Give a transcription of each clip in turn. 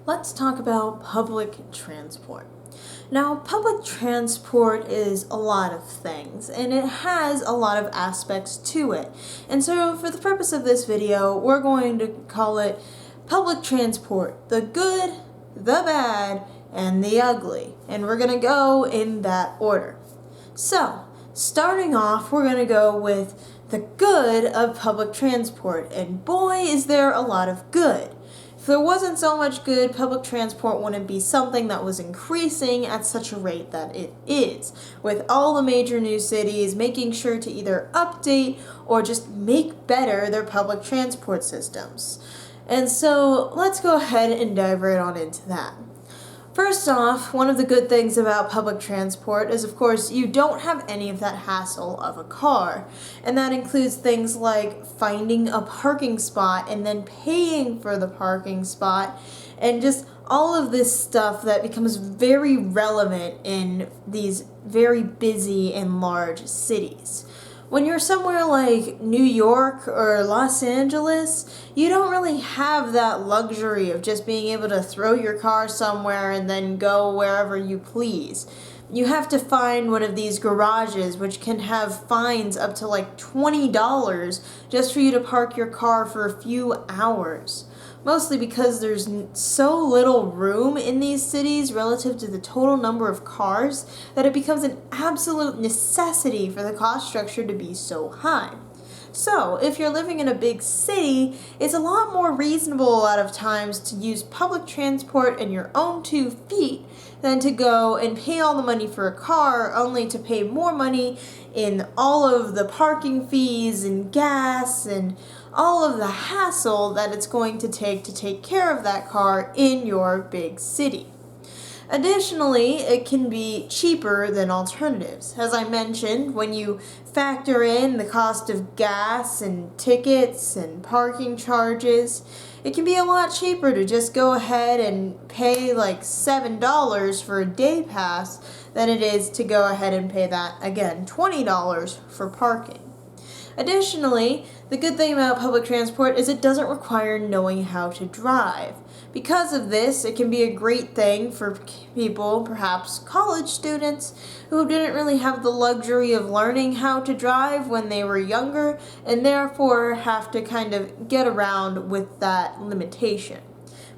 Let's talk about public transport. Now, public transport is a lot of things, and it has a lot of aspects to it. And so, for the purpose of this video, we're going to call it public transport, the good, the bad, and the ugly. And we're going to go in that order. So, starting off, we're going to go with the good of public transport, and boy, is there a lot of good. If there wasn't so much good, public transport wouldn't be something that was increasing at such a rate that it is, with all the major new cities making sure to either update or just make better their public transport systems. And so let's go ahead and dive right on into that. First off, one of the good things about public transport is, of course, you don't have any of that hassle of a car. And that includes things like finding a parking spot and then paying for the parking spot, and just all of this stuff that becomes very relevant in these very busy and large cities. When you're somewhere like New York or Los Angeles, you don't really have that luxury of just being able to throw your car somewhere and then go wherever you please. You have to find one of these garages which can have fines up to like $20 just for you to park your car for a few hours. Mostly because there's so little room in these cities relative to the total number of cars that it becomes an absolute necessity for the cost structure to be so high. So, if you're living in a big city, it's a lot more reasonable a lot of times to use public transport in your own 2 feet than to go and pay all the money for a car only to pay more money in all of the parking fees and gas and all of the hassle that it's going to take care of that car in your big city. Additionally, it can be cheaper than alternatives. As I mentioned, when you factor in the cost of gas and tickets and parking charges, it can be a lot cheaper to just go ahead and pay like $7 for a day pass than it is to go ahead and pay that, again, $20 for parking. Additionally, the good thing about public transport is it doesn't require knowing how to drive. Because of this, it can be a great thing for people, perhaps college students, who didn't really have the luxury of learning how to drive when they were younger and therefore have to kind of get around with that limitation.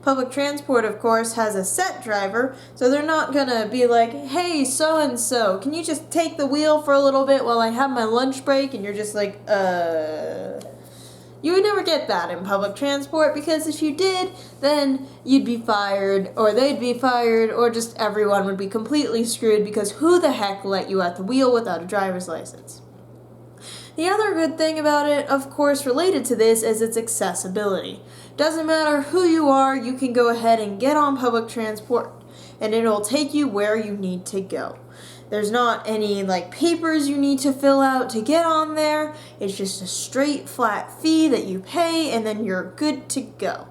Public transport, of course, has a set driver, so they're not gonna be like, hey, so-and-so, can you just take the wheel for a little bit while I have my lunch break? And you're just like, You would never get that in public transport, because if you did, then you'd be fired, or they'd be fired, or just everyone would be completely screwed, because who the heck let you at the wheel without a driver's license? The other good thing about it, of course, related to this, is its accessibility. Doesn't matter who you are, you can go ahead and get on public transport, and it'll take you where you need to go. There's not any papers you need to fill out to get on there. It's just a straight flat fee that you pay, and then you're good to go.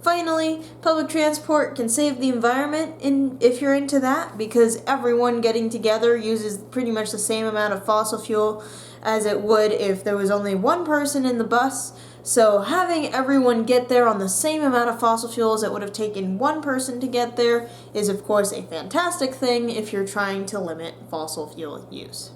Finally, public transport can save the environment if you're into that, because everyone getting together uses pretty much the same amount of fossil fuel as it would if there was only one person in the bus. So having everyone get there on the same amount of fossil fuel as it would have taken one person to get there is, of course, a fantastic thing if you're trying to limit fossil fuel use.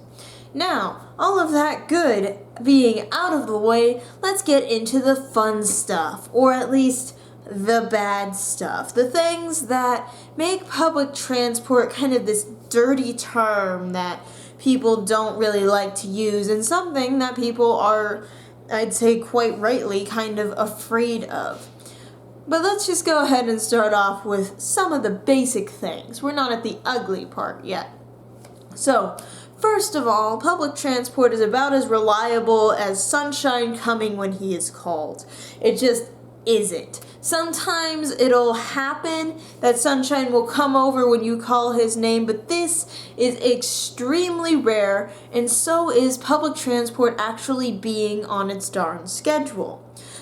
Now, all of that good being out of the way, let's get into the fun stuff, or at least the bad stuff. The things that make public transport kind of this dirty term that people don't really like to use, and something that people are, I'd say quite rightly, kind of afraid of. But let's just go ahead and start off with some of the basic things. We're not at the ugly part yet. So, first of all, public transport is about as reliable as sunshine coming when he is called. It just isn't. Sometimes it'll happen that sunshine will come over when you call his name, but this is extremely rare, and so is public transport actually being on its darn schedule.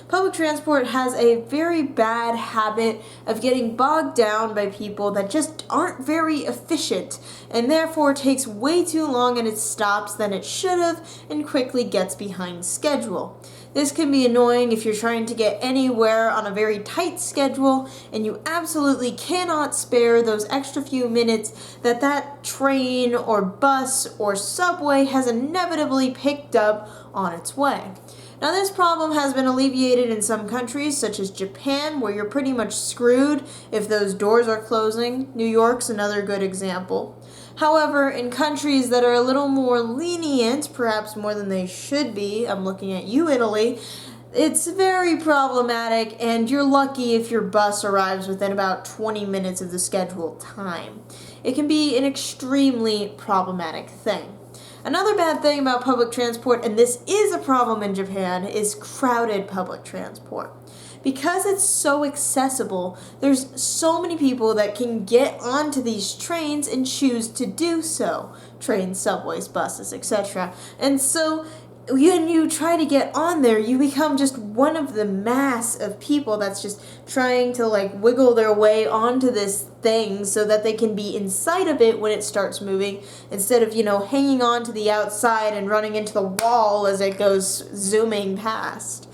Public transport has a very bad habit of getting bogged down by people that just aren't very efficient, and therefore takes way too long at its stops than it should have, and quickly gets behind schedule. This can be annoying if you're trying to get anywhere on a very tight schedule and you absolutely cannot spare those extra few minutes that train or bus or subway has inevitably picked up on its way. Now, this problem has been alleviated in some countries, such as Japan, where you're pretty much screwed if those doors are closing. New York's another good example. However, in countries that are a little more lenient, perhaps more than they should be, I'm looking at you, Italy, it's very problematic, and you're lucky if your bus arrives within about 20 minutes of the scheduled time. It can be an extremely problematic thing. Another bad thing about public transport, and this is a problem in Japan, is crowded public transport. Because it's so accessible, there's so many people that can get onto these trains and choose to do so. Trains, subways, buses, etc. And so when you try to get on there, you become just one of the mass of people that's just trying to wiggle their way onto this thing so that they can be inside of it when it starts moving, instead of, hanging on to the outside and running into the wall as it goes zooming past.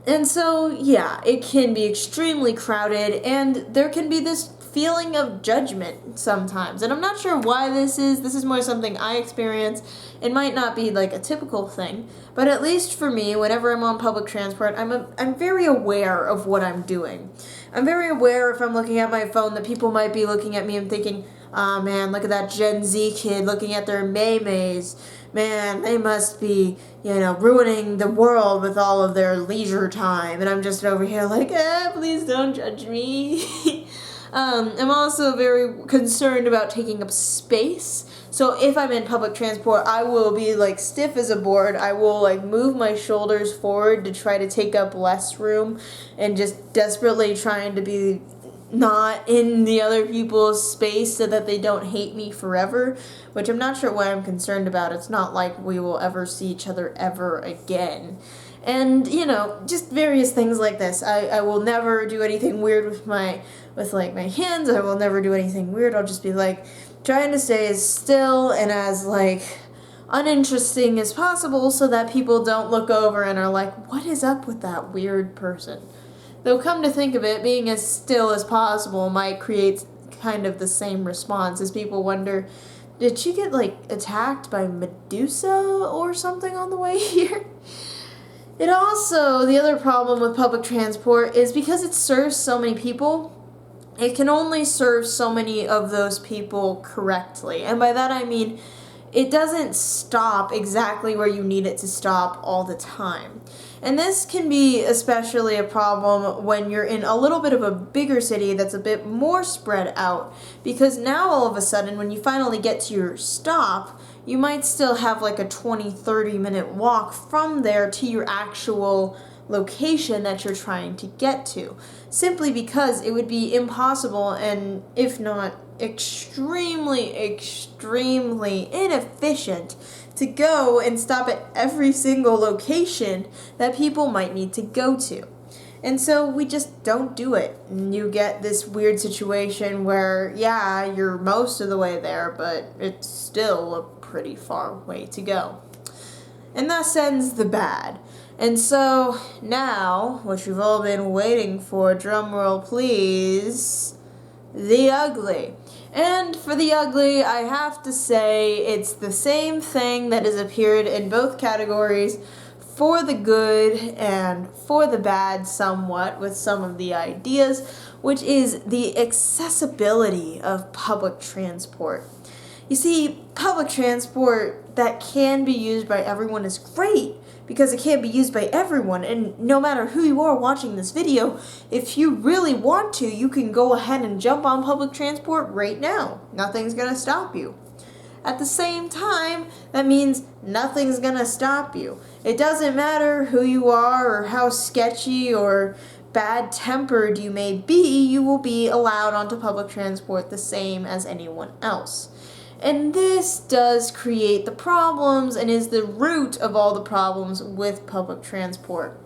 And so, yeah, it can be extremely crowded, and there can be this feeling of judgment sometimes. And I'm not sure why this is. This is more something I experience. It might not be a typical thing, but at least for me, whenever I'm on public transport, I'm very aware of what I'm doing. I'm very aware if I'm looking at my phone that people might be looking at me and thinking, "Ah, man, look at that Gen Z kid looking at their May-Mays. Man, they must be, ruining the world with all of their leisure time." And I'm just over here please don't judge me. I'm also very concerned about taking up space. So if I'm in public transport, I will be stiff as a board. I will move my shoulders forward to try to take up less room, and just desperately trying to be not in the other people's space so that they don't hate me forever, which I'm not sure why I'm concerned about. It's not like we will ever see each other ever again. And, just various things like this. I will never do anything weird with my hands. I will never do anything weird. I'll just be trying to stay as still and as uninteresting as possible so that people don't look over and are what is up with that weird person? Though come to think of it, being as still as possible might create kind of the same response as people wonder, did she get attacked by Medusa or something on the way here? It also, the other problem with public transport is because it serves so many people, it can only serve so many of those people correctly. And by that I mean, it doesn't stop exactly where you need it to stop all the time. And this can be especially a problem when you're in a little bit of a bigger city that's a bit more spread out, because now all of a sudden when you finally get to your stop, you might still have a 20-30 minute walk from there to your actual location that you're trying to get to, simply because it would be impossible, and if not extremely inefficient, to go and stop at every single location that people might need to go to. And so we just don't do it. And you get this weird situation where, yeah, you're most of the way there, but it's still a pretty far way to go. And thus ends the bad. And so now, what you've all been waiting for, drumroll please, the ugly. And for the ugly, I have to say it's the same thing that has appeared in both categories, for the good and for the bad somewhat, with some of the ideas, which is the accessibility of public transport. You see, public transport that can be used by everyone is great, because it can't be used by everyone, and no matter who you are watching this video, if you really want to, you can go ahead and jump on public transport right now. Nothing's gonna stop you. At the same time, that means nothing's gonna stop you. It doesn't matter who you are or how sketchy or bad-tempered you may be, you will be allowed onto public transport the same as anyone else. And this does create the problems and is the root of all the problems with public transport.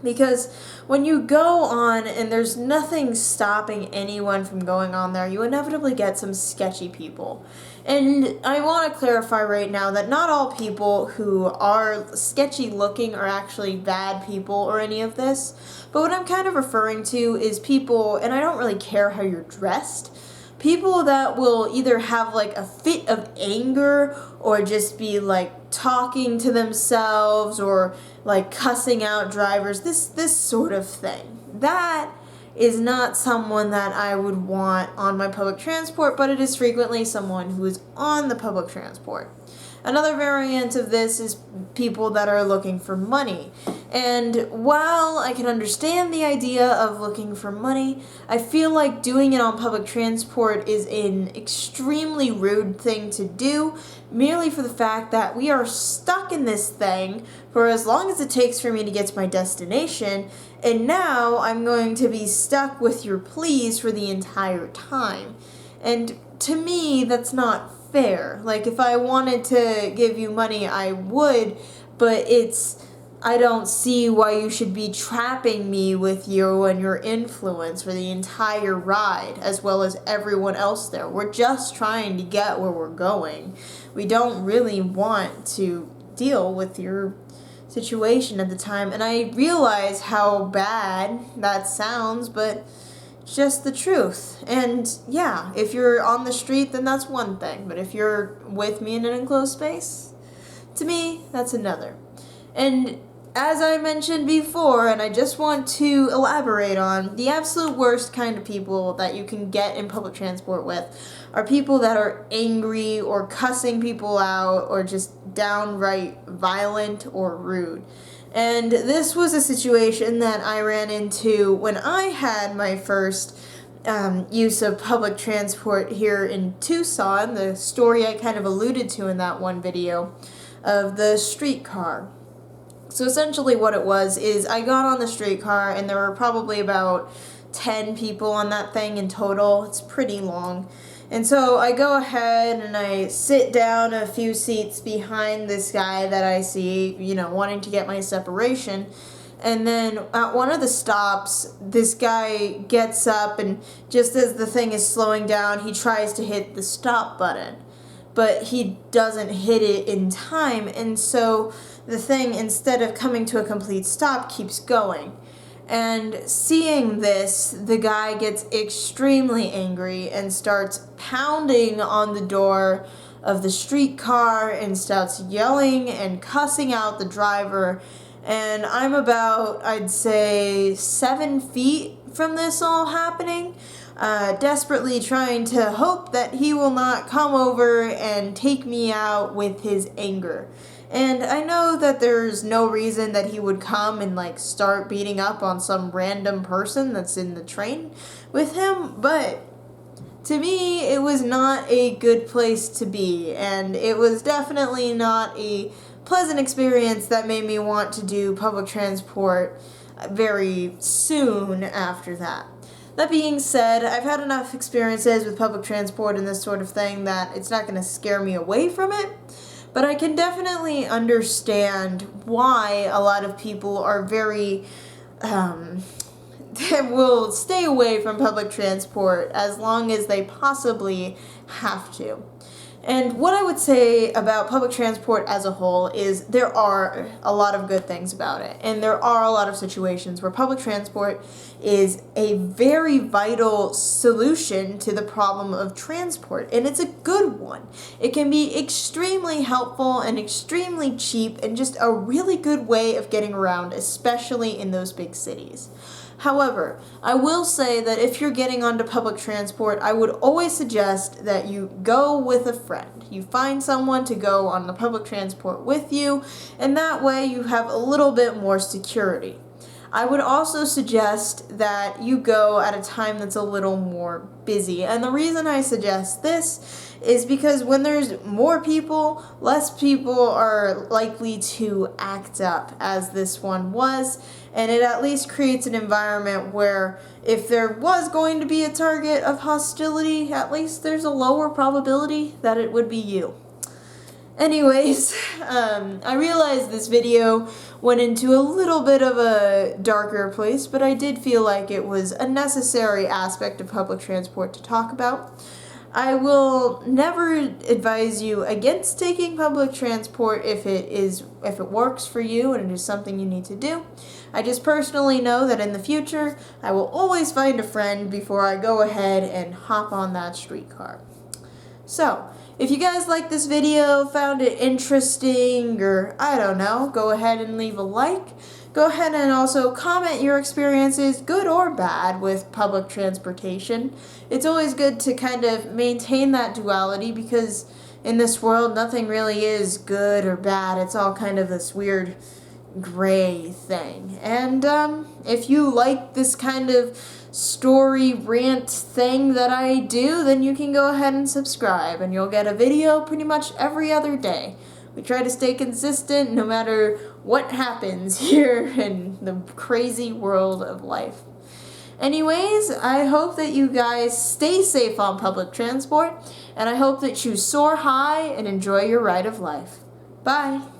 Because when you go on and there's nothing stopping anyone from going on there, you inevitably get some sketchy people. And I want to clarify right now that not all people who are sketchy looking are actually bad people or any of this. But what I'm kind of referring to is people, and I don't really care how you're dressed, people that will either have like a fit of anger or just be like talking to themselves or like cussing out drivers, this sort of thing. That is not someone that I would want on my public transport, but it is frequently someone who is on the public transport. Another variant of this is people that are looking for money. And while I can understand the idea of looking for money, I feel like doing it on public transport is an extremely rude thing to do, merely for the fact that we are stuck in this thing for as long as it takes for me to get to my destination, and now I'm going to be stuck with your pleas for the entire time. And to me, that's not fair. Like, if I wanted to give you money, I would, but I don't see why you should be trapping me with you and your influence for the entire ride, as well as everyone else there. We're just trying to get where we're going. We don't really want to deal with your situation at the time, and I realize how bad that sounds, but it's just the truth. And yeah, if you're on the street, then that's one thing, but if you're with me in an enclosed space, to me, that's another. And as I mentioned before, and I just want to elaborate on, the absolute worst kind of people that you can get in public transport with are people that are angry or cussing people out or just downright violent or rude. And this was a situation that I ran into when I had my first use of public transport here in Tucson, the story I kind of alluded to in that one video of the streetcar. So essentially what it was is I got on the streetcar and there were probably about 10 people on that thing in total. It's pretty long. And so I go ahead and I sit down a few seats behind this guy that I see, wanting to get my separation. And then at one of the stops, this guy gets up and just as the thing is slowing down, he tries to hit the stop button. But he doesn't hit it in time, and so the thing, instead of coming to a complete stop, keeps going. And seeing this, the guy gets extremely angry and starts pounding on the door of the streetcar and starts yelling and cussing out the driver. And I'm about, I'd say, 7 feet from this all happening, desperately trying to hope that he will not come over and take me out with his anger. And I know that there's no reason that he would come and start beating up on some random person that's in the train with him, but to me it was not a good place to be, and it was definitely not a pleasant experience that made me want to do public transport very soon after that. That being said, I've had enough experiences with public transport and this sort of thing that it's not going to scare me away from it, but I can definitely understand why a lot of people are very, will stay away from public transport as long as they possibly have to. And what I would say about public transport as a whole is there are a lot of good things about it. And there are a lot of situations where public transport is a very vital solution to the problem of transport. And it's a good one. It can be extremely helpful and extremely cheap and just a really good way of getting around, especially in those big cities. However, I will say that if you're getting onto public transport, I would always suggest that you go with a friend. You find someone to go on the public transport with you, and that way you have a little bit more security. I would also suggest that you go at a time that's a little more busy. And the reason I suggest this is because when there's more people, less people are likely to act up, as this one was. And it at least creates an environment where if there was going to be a target of hostility, at least there's a lower probability that it would be you. Anyways, I realized this video went into a little bit of a darker place, but I did feel like it was a necessary aspect of public transport to talk about. I will never advise you against taking public transport if it works for you and it is something you need to do. I just personally know that in the future, I will always find a friend before I go ahead and hop on that streetcar. So, if you guys liked this video, found it interesting, or I don't know, go ahead and leave a like. Go ahead and also comment your experiences, good or bad, with public transportation. It's always good to kind of maintain that duality because in this world nothing really is good or bad. It's all kind of this weird gray thing. And if you like this kind of story rant thing that I do, then you can go ahead and subscribe and you'll get a video pretty much every other day. We try to stay consistent no matter what happens here in the crazy world of life. Anyways, I hope that you guys stay safe on public transport, and I hope that you soar high and enjoy your ride of life. Bye!